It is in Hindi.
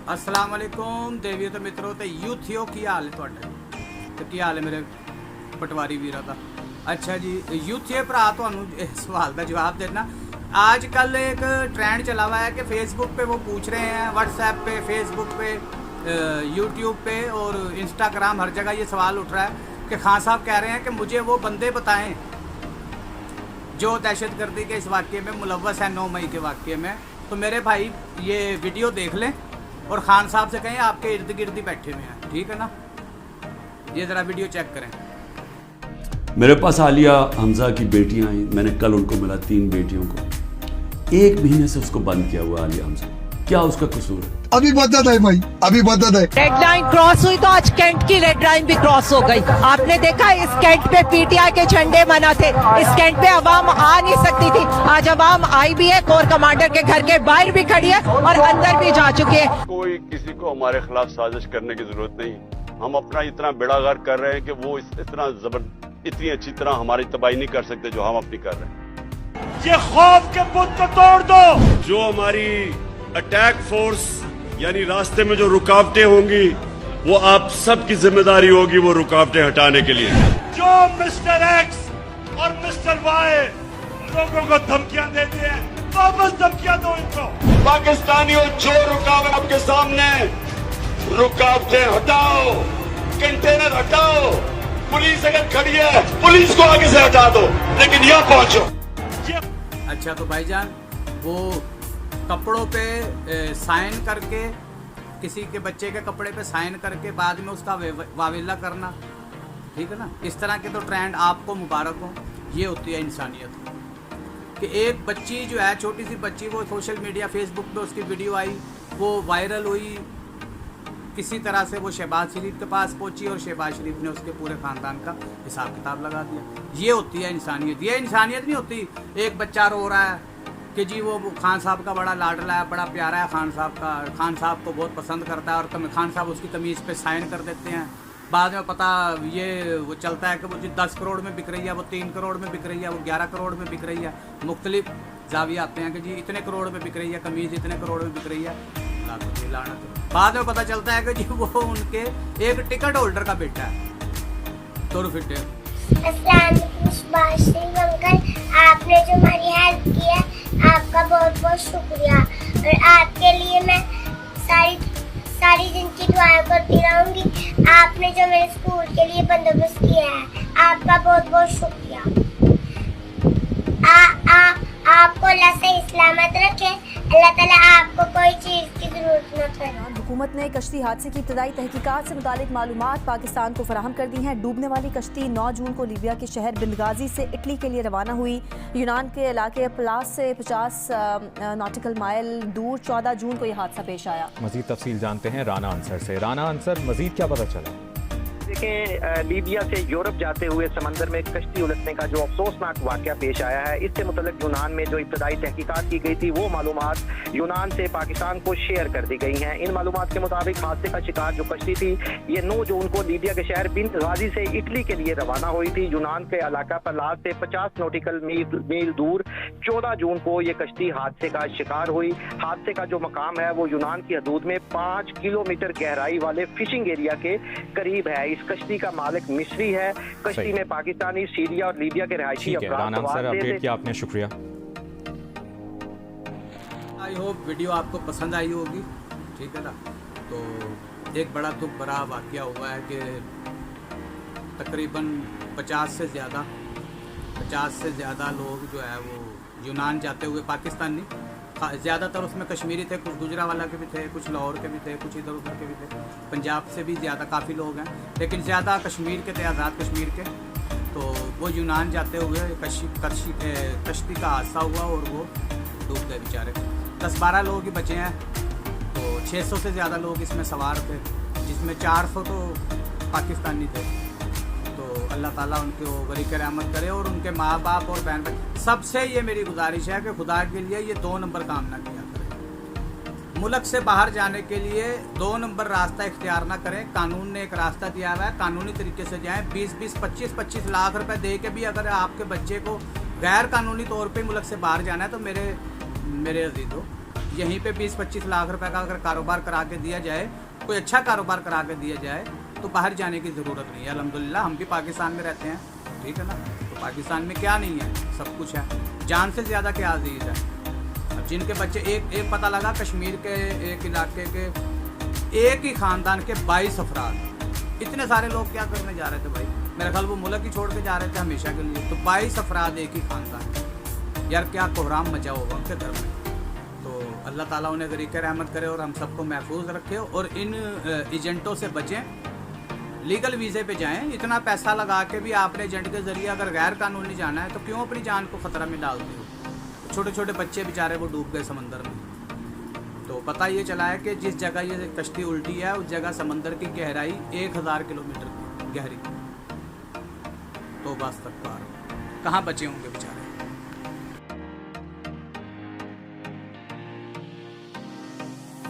अस्सलाम वालेकुम देवियों तो मित्रों तो यूथियो की हाल है ਤੁਹਾਡੇ ਤੇ ਕੀ ਹਾਲ ਹੈ ਮੇਰੇ ਪਟਵਾਰੀ ਵੀਰਾਂ ਦਾ। अच्छा जी यूथियो ਭਰਾ ਤੁਹਾਨੂੰ ਇਸ सवाल का जवाब देना। आजकल एक ट्रेंड चला हुआ है कि फेसबुक पे वो पूछ रहे हैं, व्हाट्सएप पे, फेसबुक पे, यूट्यूब पे और इंस्टाग्राम हर जगह ये सवाल उठ रहा है कि खान साहब कह रहे हैं कि मुझे वो बंदे बताएं जो दहशतगर्दी के इस वाक़े में मुलव्वस है 9 मई के वाक़े में। तो मेरे भाई ये वीडियो देख लें और खान साहब से कहें आपके इर्द गिर्द ही बैठे हुए हैं, ठीक है ना। ये ज़रा वीडियो चेक करें। मेरे पास आलिया हमजा की बेटियां आई, मैंने कल उनको मिला 3 बेटियों को। 1 महीने से उसको बंद किया हुआ आलिया हमजा, क्या उसका कसूर है? अभी मदद है भाई, अभी मदद है। रेड लाइन क्रॉस हुई तो आज कैंट की रेड लाइन भी क्रॉस हो गई। आपने देखा इस कैंट पे पीटीआई के झंडे मना थे, इस कैंट पे अवाम आ नहीं सकती थी। आज अवाम आई भी है, कोर कमांडर के घर के बाहर भी खड़ी है और अंदर भी जा चुकी है। कोई किसी को हमारे खिलाफ साजिश करने की जरूरत नहीं। हम अपना इतना बेड़ागर कर रहे हैं कि वो इतनी अच्छी तरह हमारी तबाही नहीं कर सकते जो हम अपनी कर रहे हैं। ये खौफ के बुत को तोड़ दो। जो हमारी अटैक फोर्स यानी रास्ते में जो रुकावटें होंगी वो आप सबकी जिम्मेदारी होगी वो रुकावटें हटाने के लिए। जो मिस्टर एक्स और मिस्टर वाई लोगों को धमकियां देते हैं, वापस धमकियां दो इनको। पाकिस्तानियों जो रुकावट आपके सामने, रुकावटें हटाओ, कंटेनर हटाओ। पुलिस अगर खड़ी है पुलिस को आगे से हटा दो, लेकिन यहाँ पहुंचो। अच्छा तो भाईजान वो कपड़ों पे साइन करके, किसी के बच्चे के कपड़े पे साइन करके बाद में उसका वाविला करना, ठीक है ना, इस तरह के तो ट्रेंड आपको मुबारक हो। ये होती है इंसानियत कि एक बच्ची जो है, छोटी सी बच्ची, वो सोशल मीडिया फेसबुक पे उसकी वीडियो आई, वो वायरल हुई, किसी तरह से वो शहबाज शरीफ के पास पहुंची और शहबाज शरीफ ने उसके पूरे ख़ानदान का हिसाब किताब लगा दिया। ये होती है इंसानियत। ये इंसानियत नहीं होती एक बच्चा रो रहा है कि जी वो खान साहब का बड़ा लाडला है, बड़ा प्यारा है खान साहब का, खान साहब को बहुत पसंद करता है, और खान साहब उसकी कमीज़ पे साइन कर देते हैं। बाद में पता ये वो चलता है कि वो जो 10 करोड़ में बिक रही है, वो 3 करोड़ में बिक रही है, वो 11 करोड़ में बिक रही है। मुख्तलिफ जाविये आते हैं कि जी इतने करोड़ में बिक रही है कमीज़, इतने करोड़ में बिक रही है। बाद में पता चलता है कि जी वो उनके एक टिकट होल्डर का बेटा है। तो फिर अंकल, आपने जो हमारी हेल्प की है आपका बहुत बहुत शुक्रिया, और आपके लिए मैं सारी दिन की दुआएं करती रहूंगी। आपने जो मेरे स्कूल के लिए बंदोबस्त किया है आपका बहुत बहुत शुक्रिया। आपको अल्लाह से सलामत रखे, अल्लाह ताला आपको कोई चीज़ की जरूरत न करे। हुकूमत ने कश्ती हादसे की इब्तदाई तहकीकात से मुतालिक मालूमात पाकिस्तान को फराहम कर दी हैं। डूबने वाली कश्ती 9 जून को लीबिया के शहर बिंगाजी से इटली के लिए रवाना हुई। यूनान के इलाके प्लास से 50 नॉटिकल माइल दूर 14 जून को यह हादसा पेश आया। मजीद तफसील जानते हैं राना अंसर से। राना अंसर, मजीद क्या पता चला? देखें, लीबिया से यूरोप जाते हुए समंदर में कश्ती उलटने का जो अफसोसनाक वाक़या पेश आया है, इससे मुतल्लिक यूनान में जो इब्तदाई तहकीकात की गई थी वो मालूमात यूनान से पाकिस्तान को शेयर कर दी गई हैं। इन मालूमात के मुताबिक हादसे का शिकार जो कश्ती थी ये 9 जून को लीबिया के शहर बिंगाजी से इटली के लिए रवाना हुई थी। यूनान के इलाका पलास से 50 नॉटिकल मील दूर 14 जून को ये कश्ती हादसे का शिकार हुई। हादसे का जो मकाम है वो यूनान की हदूद में 5 किलोमीटर गहराई वाले फिशिंग एरिया के करीब है। इस कश्ती का मालिक मिस्री है। कश्ती में पाकिस्तानी, सीरिया और लीबिया के रहायशी अपडेट किया आपने, शुक्रिया। आई होप वीडियो आपको पसंद आई होगी, ठीक है ना। तो एक बड़ा दुख भरा वाक़या हुआ है कि तकरीबन 50 से ज़्यादा लोग जो है वो यूनान जाते हुए, पाकिस्तानी ज़्यादातर उसमें कश्मीरी थे, कुछ गुजरावाला के भी थे, कुछ लाहौर के भी थे, कुछ इधर उधर के भी थे, पंजाब से भी ज़्यादा काफ़ी लोग हैं, लेकिन ज़्यादा कश्मीर के थे, आज़ाद कश्मीर के। तो वो यूनान जाते हुए कश्ती का हादसा हुआ और वो डूब गए बेचारे। 10-12 लोग ही बचे हैं। तो 600 से ज़्यादा लोग इसमें सवार थे, जिसमें 400 तो पाकिस्तानी थे। तो अल्लाह ताला उनको वरीक़ रहमत करे और उनके माँ बाप और बहन भाई सबसे ये मेरी गुजारिश है कि खुदा के लिए ये 2 नंबर काम ना किया करें। मुल्क से बाहर जाने के लिए 2 नंबर रास्ता इख्तियार ना करें। कानून ने एक रास्ता दिया हुआ है, कानूनी तरीके से जाएं। 20-20, 25-25 लाख रुपए दे के भी अगर आपके बच्चे को गैर कानूनी तौर पे मुल्क से बाहर जाना है तो मेरे अजीजों यहीं पे 20-25 लाख रुपए का अगर कारोबार करा के दिया जाए, कोई अच्छा कारोबार करा के दिया जाए, तो बाहर जाने की ज़रूरत नहीं है। अल्हम्दुलिल्लाह हम भी पाकिस्तान में रहते हैं, ठीक है ना। तो पाकिस्तान में क्या नहीं है, सब कुछ है, जान से ज़्यादा क्या अजीज़ है। अब जिनके बच्चे एक पता लगा कश्मीर के एक इलाके के एक ही ख़ानदान के 22 अफराद, इतने सारे लोग क्या करने जा रहे थे भाई, मेरा ख्याल वो मुल्क ही छोड़ के जा रहे थे हमेशा के लिए। तो 22 अफराद एक ही ख़ानदान, यार क्या कोहराम मचा होगा उनके घर में। तो अल्लाह ताला उन्हें गरीक रहमत करे और हम सबको महफूज रखे और इन एजेंटों से बचें, लीगल वीज़े पे जाएं। इतना पैसा लगा के भी आपने एजेंट के ज़रिए अगर गैर कानूनी जाना है तो क्यों अपनी जान को ख़तरा में डालते हो। छोटे छोटे बच्चे बेचारे वो डूब गए समंदर में। तो पता ये चला है कि जिस जगह ये कश्ती उल्टी है उस जगह समंदर की गहराई 1000 किलोमीटर की गहरी। तो बस तक पार, कहाँ बचे होंगे बेचारे।